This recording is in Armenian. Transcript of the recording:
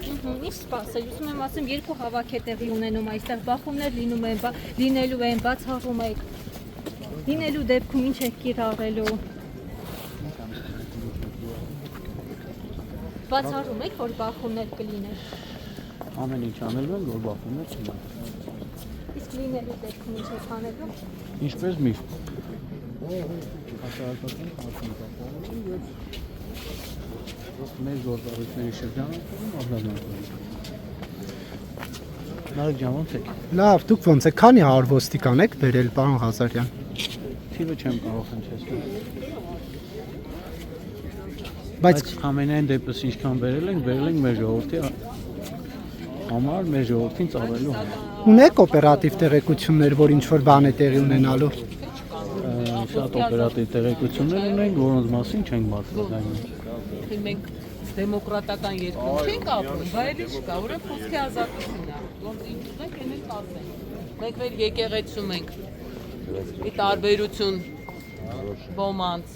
Ինչ սպասել, ուզում եմ ասեմ, երկու հավաք է տեղի ունենում այստեղ, բախումներ լինելու են, բացառում եք, լինելու դեպքում ինչ եք կիրառելու, բացառում եք, որ բախումներ կլիներ։ Ամեն ինչ անելու են, որ բախումներ չլինեն։ Իսկ լինելու դեպքում ինչ եք անելու։ Ինչպես միշտ։ Հասարակական արտոնական եւ մեր գործառույթների շրջանում արտադրություն։ Նարեկ ջան, ո՞նց եք։ Լավ, դուք ո՞նց եք, քանի հարյուր ոստիկան եք բերել, պարոն Ղազարյան։ Թիվը չեմ կարող հնչեցնել։ Բայց ամենայն դեպս ինչքան բերել ենք մեր ժողովրդի համար, մեր ժողովրդին ծառայելու համար։ ունեք օպերատիվ տեղեկություններ, որ ինչ որ բան է տեղի ունենալու։ Շատ օպերատիվ տեղեկություններ ունենք, որոնց մասին չենք բացատրում։ Մենք դեմոկրատական երկրում չենք ապրում, բա էլի չկա, որը խոսքի ազատությունն է, ոնց ինչ ուզենք այն էլ կասենք։ Մենք մեր եկեղեցում ենք ի տարբերություն ոմանց